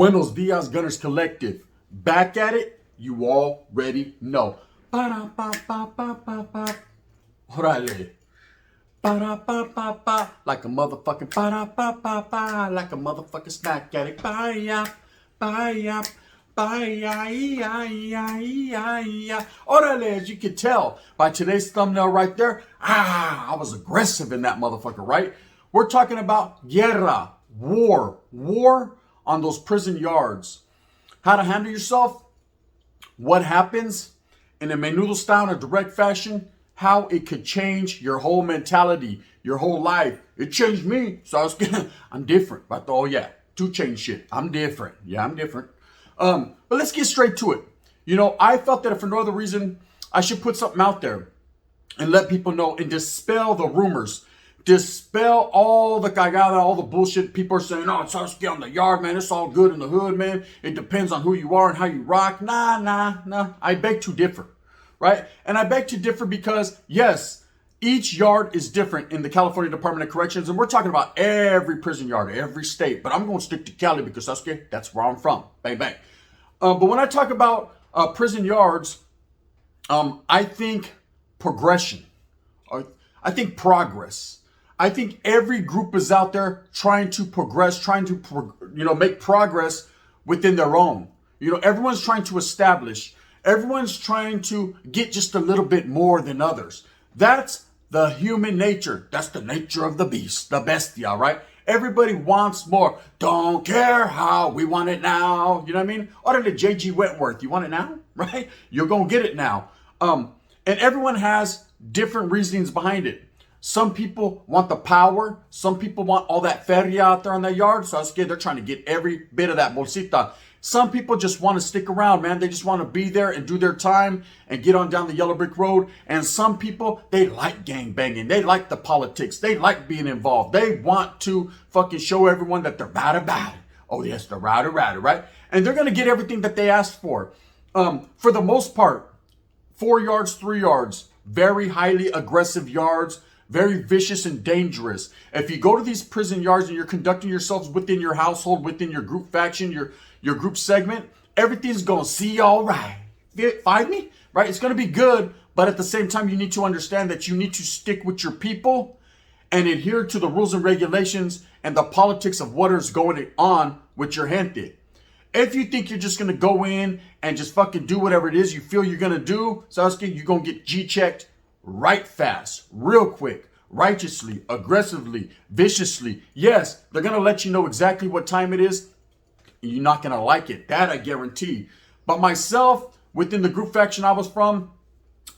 Buenos Dias Gunners Collective. Back at it, you already know. Ba-da-ba-ba-ba-ba-ba. Orale. Ba-da-ba-ba-ba. Like a motherfucking ba-da-ba-ba-ba. Like a motherfucking snack addict. Bye-ya. Bye-ya. Bye-ya. Orale, as you can tell by today's thumbnail right there, I was aggressive in that motherfucker, right? We're talking about guerra, war on those prison yards. How to handle yourself, what happens in a menudo style, in a direct fashion, how it could change your whole mentality, your whole life. It changed me, so I'm different. But oh yeah, to change shit, I'm different. Yeah, I'm different. But let's get straight to it. You know, I felt that if for no other reason, I should put something out there and let people know and dispel the rumors. Dispel all the cagada, all the bullshit people are saying, oh, it's all on the yard, man. It's all good in the hood, man. It depends on who you are and how you rock. Nah. I beg to differ, right? And I beg to differ because, yes, each yard is different in the California Department of Corrections. And we're talking about every prison yard, every state. But I'm going to stick to Cali because that's where I'm from. Bang, bang. But when I talk about prison yards, I think progression. I think progress. I think every group is out there trying to progress, trying to, make progress within their own. You know, everyone's trying to establish. Everyone's trying to get just a little bit more than others. That's the human nature. That's the nature of the beast, the bestia, right? Everybody wants more. Don't care how, we want it now. You know what I mean? Order to J.G. Wentworth. You want it now, right? You're going to get it now. And everyone has different reasonings behind it. Some people want the power. Some people want all that feria out there on their yard. So they're trying to get every bit of that bolsita. Some people just want to stick around, man. They just want to be there and do their time and get on down the yellow brick road. And some people, they like gang banging. They like the politics. They like being involved. They want to fucking show everyone that they're bad about it. Oh, yes, they're right? And they're going to get everything that they asked for. For the most part, 4 yards, 3 yards, very highly aggressive yards. Very vicious and dangerous. If you go to these prison yards and you're conducting yourselves within your household, within your group faction, your group segment, everything's going to see all right. Find me? Right? It's going to be good. But at the same time, you need to understand that you need to stick with your people and adhere to the rules and regulations and the politics of what is going on with your gente. If you think you're just going to go in and just fucking do whatever it is you feel you're going to do, Sasuke, you're going to get G-checked right fast, real quick, righteously, aggressively, viciously. Yes, they're going to let you know exactly what time it is. You're not going to like it. That I guarantee. But myself, within the group faction I was from,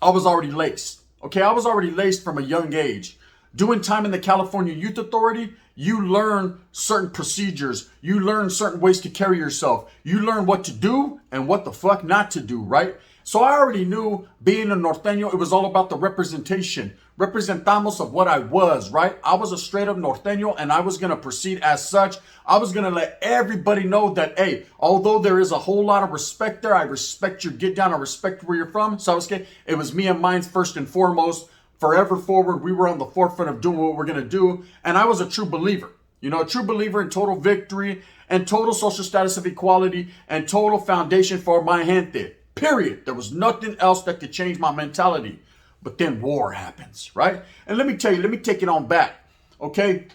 I was already laced. Okay, I was already laced from a young age. Doing time in the California Youth Authority, you learn certain procedures. You learn certain ways to carry yourself. You learn what to do and what the fuck not to do, right? So I already knew being a norteño, it was all about the representation. Representamos of what I was, right? I was a straight up norteño and I was going to proceed as such. I was going to let everybody know that, hey, although there is a whole lot of respect there, I respect your get down, I respect where you're from. So it was me and mine first and foremost. Forever forward, we were on the forefront of doing what we're going to do. And I was a true believer, a true believer in total victory and total social status of equality and total foundation for my gente. Period. There was nothing else that could change my mentality. But then war happens, right? And let me tell you, let me take it on back. Okay?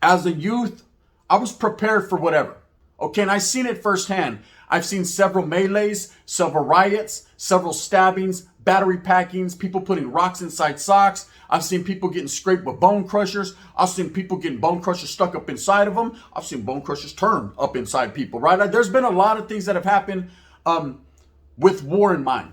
As a youth, I was prepared for whatever. Okay? And I've seen it firsthand. I've seen several melees, several riots, several stabbings, battery packings, people putting rocks inside socks. I've seen people getting scraped with bone crushers. I've seen people getting bone crushers stuck up inside of them. I've seen bone crushers turn up inside people, right? There's been a lot of things that have happened with war in mind.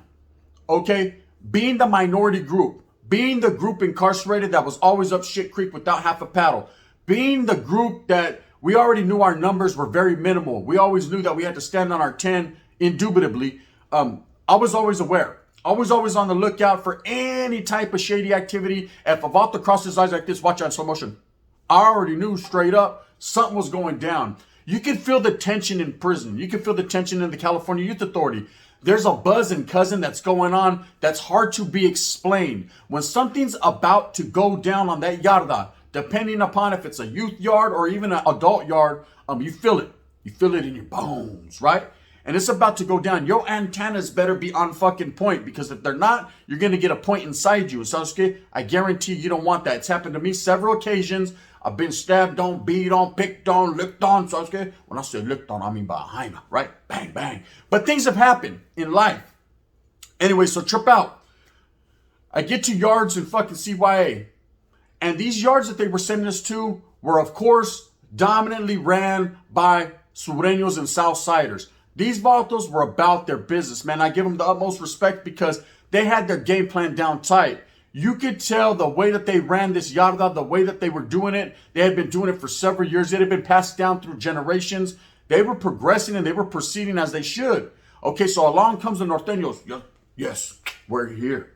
Okay? Being the minority group, being the group incarcerated that was always up shit creek without half a paddle, being the group that we already knew our numbers were very minimal. We always knew that we had to stand on our 10 indubitably. I was always aware. I was always on the lookout for any type of shady activity. If Avalta crossed his eyes like this, watch out in slow motion. I already knew straight up something was going down. You can feel the tension in prison. You can feel the tension in the California Youth Authority. There's a buzz and cousin that's going on that's hard to be explained. When something's about to go down on that yarda, depending upon if it's a youth yard or even an adult yard, you feel it. You feel it in your bones, right? And it's about to go down. Your antennas better be on fucking point, because if they're not, you're going to get a point inside you. Sasuke, I guarantee you don't want that. It's happened to me several occasions. I've been stabbed on, beat on, picked on, licked on, Sasuke. When I say licked on, I mean behind, right? Bang, bang. But things have happened in life. Anyway, so trip out. I get to yards in fucking CYA. And these yards that they were sending us to were, of course, dominantly ran by Sureños and Southsiders. These vatos were about their business, man. I give them the utmost respect because they had their game plan down tight. You could tell the way that they ran this yarda, the way that they were doing it. They had been doing it for several years. It had been passed down through generations. They were progressing and they were proceeding as they should. Okay, so along comes the Norteños. Yes, we're here.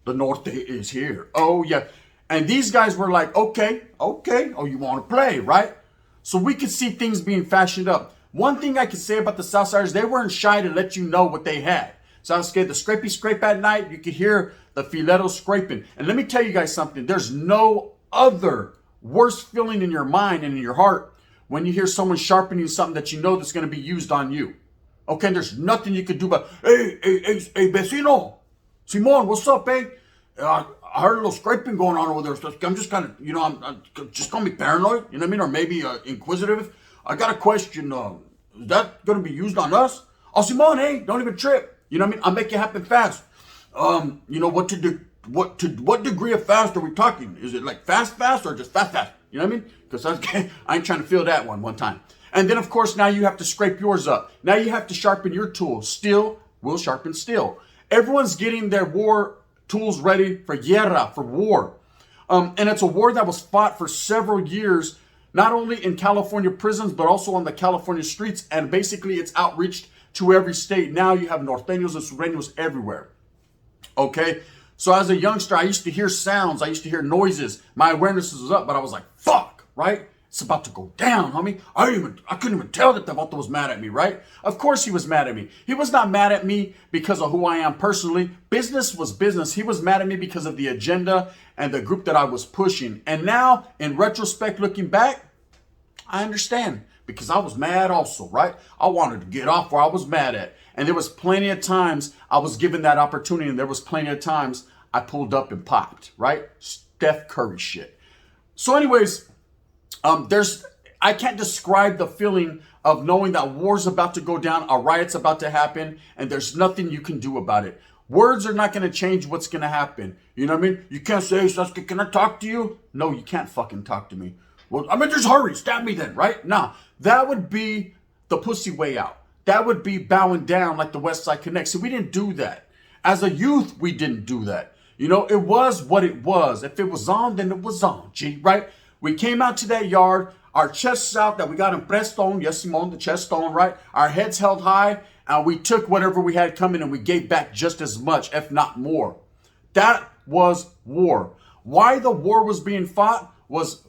The Norte is here. Oh, yeah. And these guys were like, okay. Oh, you want to play, right? So we could see things being fashioned up. One thing I could say about the Southsiders, they weren't shy to let you know what they had. So I was scared the scrapey scrape at night. You could hear the filetos scraping. And let me tell you guys something. There's no other worse feeling in your mind and in your heart when you hear someone sharpening something that you know that's going to be used on you. Okay, there's nothing you could do but, hey, vecino. Simon, what's up, eh? I heard a little scraping going on over there. So I'm just kind of, I'm just going to be paranoid, you know what I mean? Or maybe inquisitive. I got a question. Is that going to be used on us? Oh, Simon, hey, don't even trip. You know what I mean? I'll make it happen fast. What degree of fast are we talking? Is it like fast or just fast? You know what I mean? Because I ain't trying to feel that one time. And then, of course, now you have to scrape yours up. Now you have to sharpen your tool. Steel will sharpen steel. Everyone's getting their war tools ready for guerra, for war. And it's a war that was fought for several years, not only in California prisons, but also on the California streets. And basically, it's outreached to every state. Now you have Norteños and Sureños everywhere. Okay? So as a youngster, I used to hear sounds. I used to hear noises. My awareness was up, but I was like, fuck, right? It's about to go down, homie. I couldn't even tell that the vato was mad at me, right? Of course he was mad at me. He was not mad at me because of who I am personally. Business was business. He was mad at me because of the agenda and the group that I was pushing. And now, in retrospect, looking back, I understand because I was mad also, right? I wanted to get off where I was mad at. And there was plenty of times I was given that opportunity, and there was plenty of times I pulled up and popped, right? Steph Curry shit. So anyways, I can't describe the feeling of knowing that war's about to go down, a riot's about to happen, and there's nothing you can do about it. Words are not going to change what's going to happen. You know what I mean? You can't say, hey, Sasuke, can I talk to you? No, you can't fucking talk to me. Well, I mean, just hurry, stab me then, right? Nah, that would be the pussy way out. That would be bowing down like the West Side Connect. So we didn't do that. As a youth, we didn't do that. You know, it was what it was. If it was on, then it was on, G, right? We came out to that yard, our chests out that we got in Preston, yes, Simone, the chest stone, right? Our heads held high, and we took whatever we had coming and we gave back just as much, if not more. That was war. Why the war was being fought was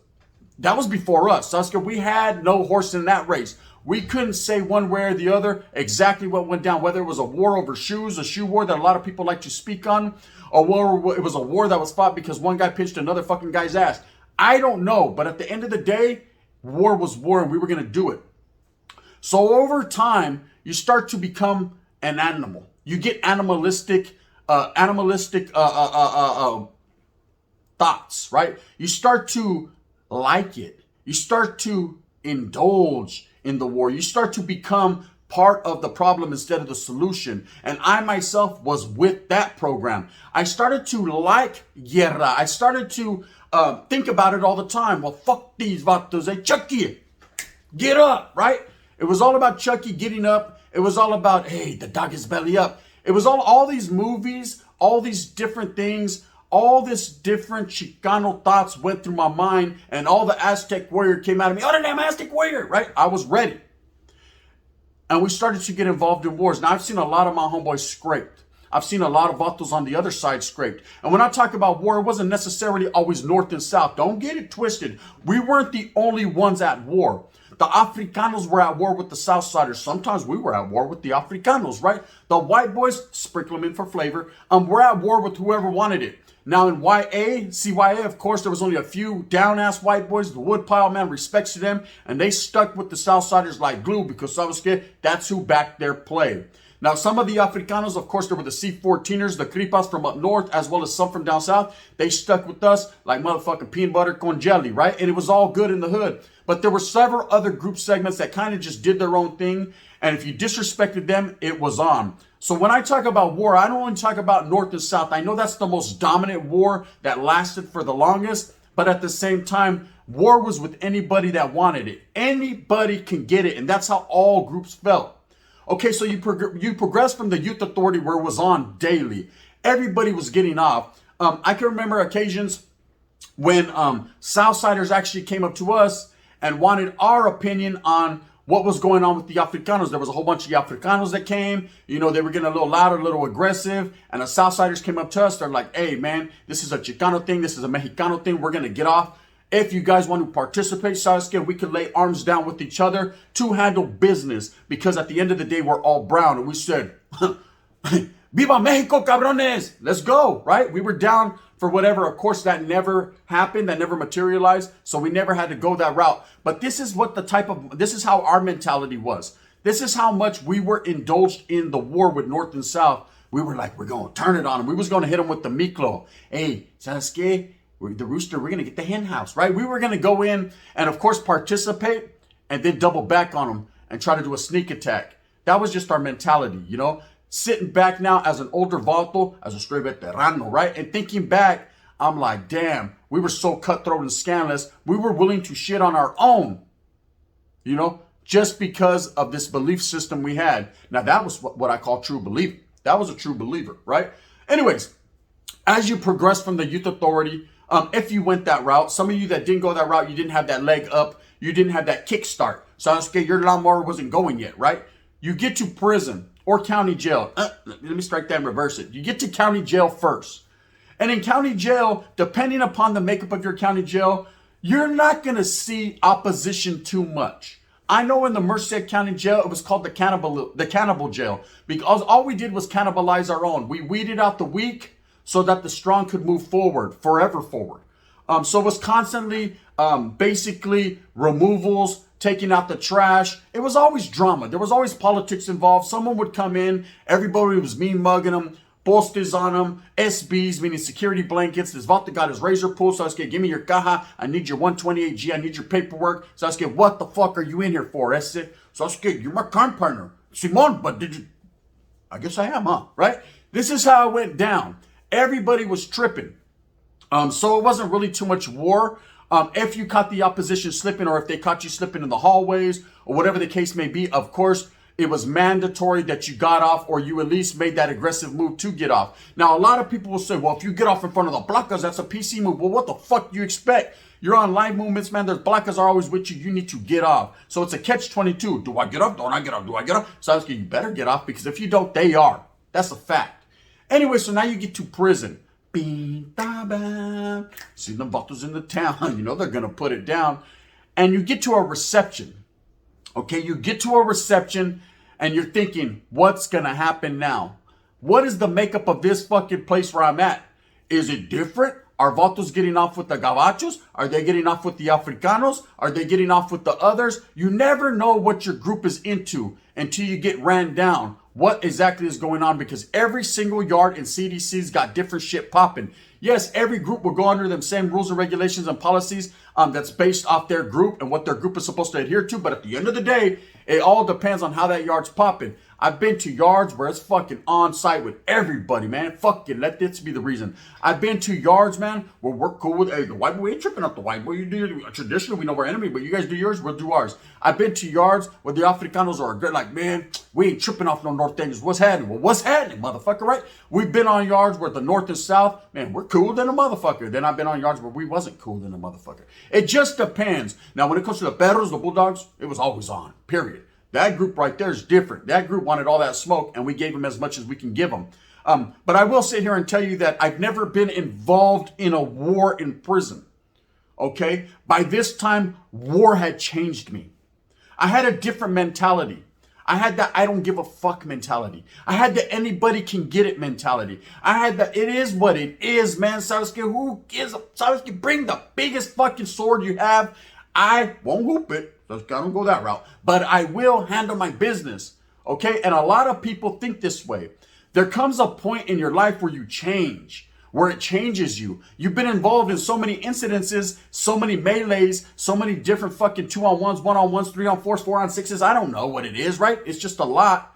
before us. Sasuke, we had no horse in that race. We couldn't say one way or the other exactly what went down, whether it was a war over shoes, a shoe war that a lot of people like to speak on, or it was a war that was fought because one guy pinched another fucking guy's ass. I don't know, but at the end of the day, war was war and we were going to do it. So over time, you start to become an animal. You get animalistic thoughts, right? You start to like it. You start to indulge in the war. You start to become part of the problem instead of the solution. And I myself was with that program. I started to like guerra. I started to think about it all the time. Well, fuck these vatos. Hey, Chucky, get up, right? It was all about Chucky getting up. It was all about, hey, the dog is belly up. It was all these movies, all these different things, all this different Chicano thoughts went through my mind, and all the Aztec warrior came out of me. Oh, the damn Aztec warrior, right? I was ready. And we started to get involved in wars. Now, I've seen a lot of my homeboys scraped. I've seen a lot of vatos on the other side scraped. And when I talk about war, it wasn't necessarily always north and south. Don't get it twisted. We weren't the only ones at war. The Africanos were at war with the Southsiders. Sometimes we were at war with the Africanos, right? The white boys, sprinkle them in for flavor. We're at war with whoever wanted it. Now in CYA, of course, there was only a few down-ass white boys. The Woodpile, man, respects to them. And they stuck with the Southsiders like glue because, ¿sabes? That's who backed their play. Now, some of the Africanos, of course, there were the C14ers, the Cripas from up north, as well as some from down south. They stuck with us like motherfucking peanut butter con jelly, right? And it was all good in the hood. But there were several other group segments that kind of just did their own thing. And if you disrespected them, it was on. So when I talk about war, I don't only talk about North and South. I know that's the most dominant war that lasted for the longest. But at the same time, war was with anybody that wanted it. Anybody can get it. And that's how all groups felt. Okay, so you progress from the Youth Authority where it was on daily. Everybody was getting off. I can remember occasions when Southsiders actually came up to us and wanted our opinion on what was going on with the Africanos. There was a whole bunch of Africanos that came. You know, they were getting a little louder, a little aggressive. And the Southsiders came up to us. They're like, hey, man, this is a Chicano thing. This is a Mexicano thing. We're going to get off. If you guys want to participate, Sasuke, we could lay arms down with each other to handle business. Because at the end of the day, we're all brown. And we said, Viva Mexico, cabrones! Let's go, right? We were down for whatever. Of course, that never happened. That never materialized. So we never had to go that route. But this is what this is how our mentality was. This is how much we were indulged in the war with North and South. We were like, we're going to turn it on them. We was going to hit them with the Miklo. Hey, Sasuke, the rooster, we're going to get the hen house, right? We were going to go in and, of course, participate and then double back on them and try to do a sneak attack. That was just our mentality, you know? Sitting back now as an older vato, as a straight veterano, right? And thinking back, I'm like, damn, we were so cutthroat and scandalous. We were willing to shit on our own, you know, just because of this belief system we had. Now, that was what I call true belief. That was a true believer, right? Anyways, as you progress from the Youth Authority, if you went that route, some of you that didn't go that route, you didn't have that leg up. You didn't have that kickstart. So your lawnmower wasn't going yet, right? You get to prison or county jail. Let me strike that and reverse it. You get to county jail first. And in county jail, depending upon the makeup of your county jail, you're not going to see opposition too much. I know in the Merced County Jail, it was called the cannibal jail because all we did was cannibalize our own. We weeded out the weak so that the strong could move forward, forever forward. So it was constantly basically removals, taking out the trash. It was always drama. There was always politics involved. Someone would come in, everybody was mean mugging them, postes on them, SBs, meaning security blankets. This vato got his razor pulled. Sasuke, give me your caja. I need your 128G. I need your paperwork. Sasuke, what the fuck are you in here for? Sasuke, you're my crime partner. Simon, but did you? I guess I am, huh? Right? This is how it went down. Everybody was tripping. So it wasn't really too much war. If you caught the opposition slipping or if they caught you slipping in the hallways or whatever the case may be, of course, it was mandatory that you got off or you at least made that aggressive move to get off. Now, a lot of people will say, well, if you get off in front of the placas, that's a PC move. Well, what the fuck do you expect? You're on live movements, man. There's placas are always with you. You need to get off. So it's a catch-22. Do I get off? Don't I get off? Do I get off? So you better get off because if you don't, they are. That's a fact. Anyway, so now you get to prison. See the vatos in the town. You know they're going to put it down. And you get to a reception. Okay, you get to a reception and you're thinking, what's going to happen now? What is the makeup of this fucking place where I'm at? Is it different? Are vatos getting off with the gabachos? Are they getting off with the Africanos? Are they getting off with the others? You never know what your group is into until you get ran down. What exactly is going on? Because every single yard in CDC's got different shit popping. Yes, every group will go under them same rules and regulations and policies that's based off their group and what their group is supposed to adhere to. But at the end of the day, it all depends on how that yard's popping. I've been to yards where it's fucking on site with everybody, man. Fuck it, let this be the reason. I've been to yards, man, where we're cool with, hey, the white boy ain't tripping up the white boy. You do traditionally, we know we're enemy, but you guys do yours, we'll do ours. I've been to yards where the Africanos are good, like, man, we ain't tripping off no Norteños. What's happening? Well, what's happening, motherfucker, right? We've been on yards where the North and South, man, we're cooler than a motherfucker. Then I've been on yards where we wasn't cool than a motherfucker. It just depends. Now, when it comes to the Perros, the Bulldogs, it was always on, period. That group right there is different. That group wanted all that smoke, and we gave them as much as we can give them. But I will sit here and tell you that I've never been involved in a war in prison. Okay? By this time, war had changed me. I had a different mentality. I had that I don't give a fuck mentality. I had the anybody can get it mentality. I had that it is what it is, man. Sasuke, who gives a Sasuke? Bring the biggest fucking sword you have. I won't whoop it. Sasuke, I don't go that route. But I will handle my business. Okay? And a lot of people think this way. There comes a point in your life where you change, where it changes you. You've been involved in so many incidences, so many melees, so many different fucking 2-on-1s, 1-on-1s, 3-on-4s, 4-on-6s. I don't know what it is, right? It's just a lot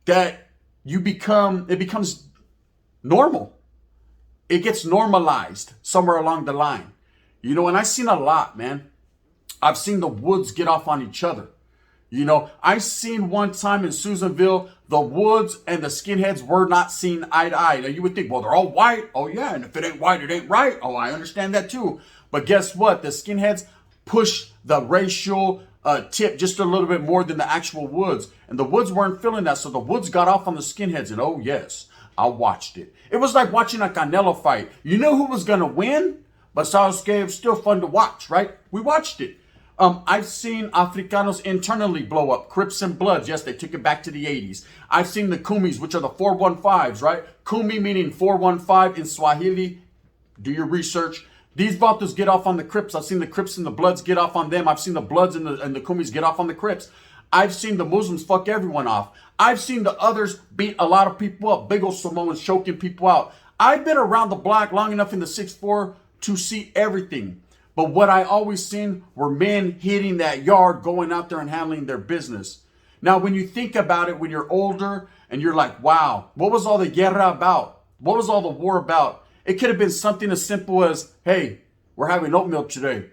that it becomes normal. It gets normalized somewhere along the line. You know, and I've seen a lot, man. I've seen the Woods get off on each other. You know, I seen one time in Susanville, the Woods and the skinheads were not seen eye to eye. Now you would think, well, they're all white. Oh yeah, and if it ain't white, it ain't right. Oh, I understand that too. But guess what? The skinheads push the racial tip just a little bit more than the actual Woods. And the Woods weren't feeling that. So the Woods got off on the skinheads. And oh yes, I watched it. It was like watching a Canelo fight. You knew who was going to win, but Sasuke was still fun to watch, right? We watched it. I've seen Africanos internally blow up. Crips and Bloods. Yes, they took it back to the 80s. I've seen the Kumis, which are the 415s, right? Kumi meaning 415 in Swahili. Do your research. These Vatos get off on the Crips. I've seen the Crips and the Bloods get off on them. I've seen the Bloods and the Kumis get off on the Crips. I've seen the Muslims fuck everyone off. I've seen the others beat a lot of people up. Big old Samoans choking people out. I've been around the block long enough in the 6'4" to see everything. But what I always seen were men hitting that yard, going out there and handling their business. Now, when you think about it, when you're older and you're like, wow, what was all the guerra about? What was all the war about? It could have been something as simple as, hey, we're having oatmeal today.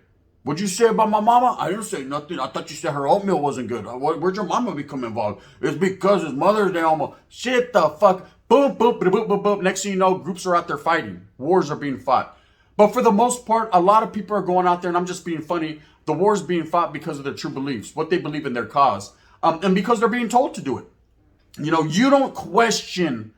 What'd you say about my mama? I didn't say nothing. I thought you said her oatmeal wasn't good. Where'd your mama become involved? It's because his Mother's Day almost. Shit the fuck. Boom, boom, boom, boom, boom, boom. Next thing you know, groups are out there fighting. Wars are being fought. But for the most part, a lot of people are going out there, and I'm just being funny. The war's being fought because of their true beliefs, what they believe in their cause, and because they're being told to do it. You know, you don't question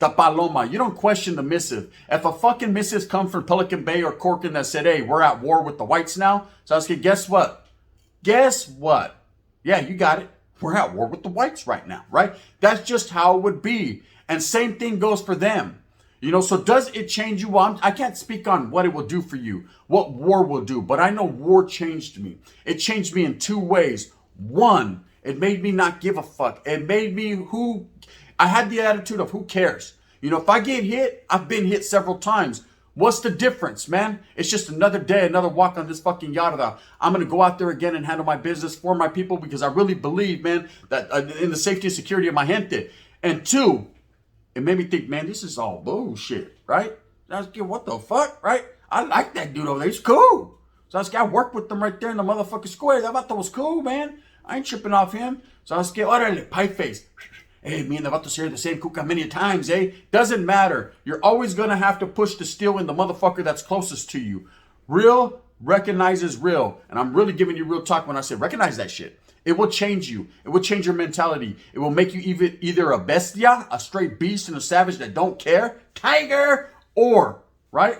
the Paloma. You don't question the missive. If a fucking missive comes from Pelican Bay or Corkin that said, hey, we're at war with the whites now, so I was like, guess what? Guess what? Yeah, you got it. We're at war with the whites right now, right? That's just how it would be. And same thing goes for them. You know, so does it change you? Well, I can't speak on what it will do for you, what war will do, but I know war changed me. It changed me in two ways. One, it made me not give a fuck. It made me I had the attitude of who cares? You know, if I get hit, I've been hit several times. What's the difference, man? It's just another day, another walk on this fucking yarda. I'm going to go out there again and handle my business for my people because I really believe, man, that in the safety and security of my gente. And two, it made me think, man, this is all bullshit, right? I was like, what the fuck, right? I like that dude over there. He's cool. So I was like, I worked with them right there in the motherfucking square. That vato was cool, man. I ain't tripping off him. So I was like, orale, pie face. Hey, me and the vato share the same kuka many times, eh? Doesn't matter. You're always going to have to push the steel in the motherfucker that's closest to you. Real recognizes real. And I'm really giving you real talk when I say recognize that shit. It will change you. It will change your mentality. It will make you either a bestia, a straight beast and a savage that don't care, tiger, or, right?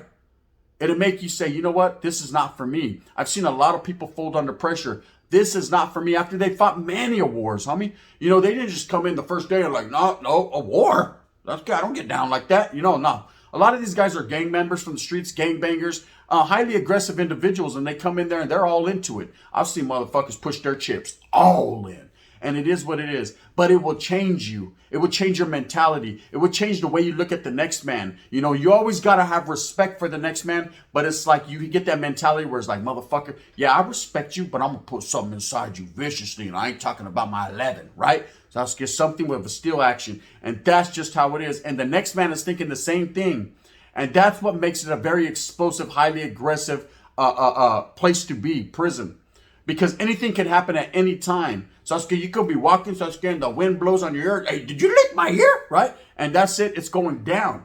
It'll make you say, you know what? This is not for me. I've seen a lot of people fold under pressure. This is not for me after they fought many wars, homie. You know, they didn't just come in the first day and like, no, a war. I don't get down like that. You know, no. A lot of these guys are gang members from the streets, gangbangers, highly aggressive individuals, and they come in there and they're all into it. I've seen motherfuckers push their chips all in. And it is what it is. But it will change you. It will change your mentality. It will change the way you look at the next man. You know, you always got to have respect for the next man. But it's like you get that mentality where it's like, motherfucker, yeah, I respect you, but I'm going to put something inside you viciously. And I ain't talking about my 11, right? So I'll get something with a steel action. And that's just how it is. And the next man is thinking the same thing. And that's what makes it a very explosive, highly aggressive place to be, prison. Because anything can happen at any time. Sasuke, you could be walking, Sasuke, and the wind blows on your ear. Hey, did you lick my ear? Right? And that's it. It's going down.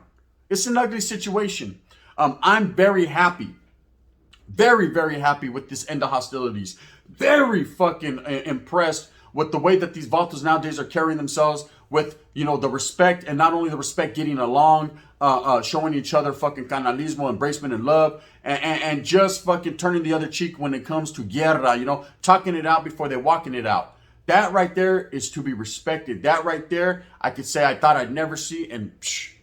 It's an ugly situation. I'm very happy. Very, very happy with this end of hostilities. Very fucking impressed with the way that these Vatos nowadays are carrying themselves with, you know, the respect, and not only the respect, getting along, showing each other fucking canalismo, embracement, and love, and just fucking turning the other cheek when it comes to guerra, you know, talking it out before they're walking it out. That right there is to be respected. That right there, I could say I thought I'd never see. And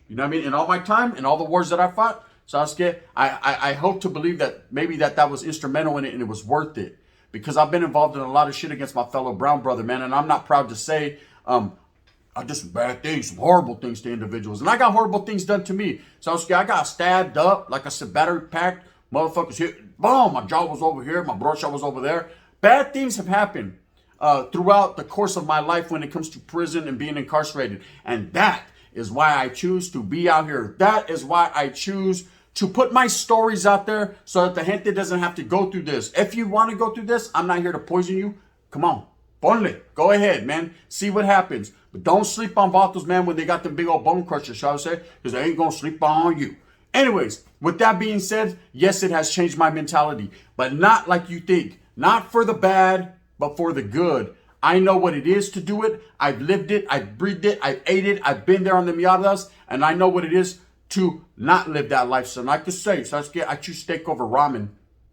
you know what I mean? In all my time, in all the wars that I fought, Sasuke, I hope to believe that maybe that was instrumental in it and it was worth it. Because I've been involved in a lot of shit against my fellow brown brother, man. And I'm not proud to say I did some bad things, some horrible things to individuals. And I got horrible things done to me. Sasuke, I got stabbed up, like I said, battery packed. Motherfuckers hit, boom, my jaw was over here, my brocha was over there. Bad things have happened throughout the course of my life when it comes to prison and being incarcerated. And that is why I choose to be out here. That is why I choose to put my stories out there so that the gente doesn't have to go through this. If you want to go through this, I'm not here to poison you. Come on, ponle. Go ahead, man. See what happens. But don't sleep on vatos, man, when they got the big old bone crushers, shall I say? Because they ain't going to sleep on you. Anyways, with that being said, yes, it has changed my mentality. But not like you think. Not for the bad, but for the good. I know what it is to do it. I've lived it. I've breathed it. I've ate it. I've been there on the miadas. And I know what it is to not live that lifestyle. And I could say, Sasuke, I choose steak over ramen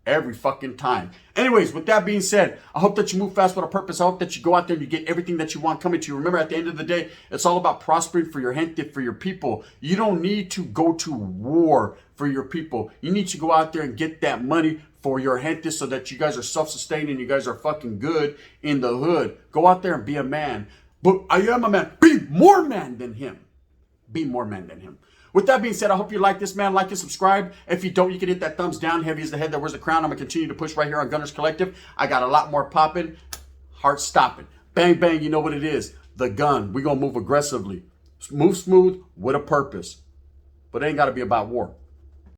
every fucking time. Anyways, with that being said, I hope that you move fast with a purpose. I hope that you go out there and you get everything that you want coming to you. Remember, at the end of the day, it's all about prospering for your gente, for your people. You don't need to go to war for your people. You need to go out there and get that money for your gente so that you guys are self-sustained and you guys are fucking good in the hood. Go out there and be a man. But I am a man. Be more man than him. Be more man than him. With that being said, I hope you like this, man. Like and subscribe. If you don't, you can hit that thumbs down. Heavy as the head that wears the crown. I'm going to continue to push right here on Gunners Collective. I got a lot more popping. Heart stopping. Bang, bang. You know what it is. The gun. We're going to move aggressively. Move smooth with a purpose. But it ain't got to be about war.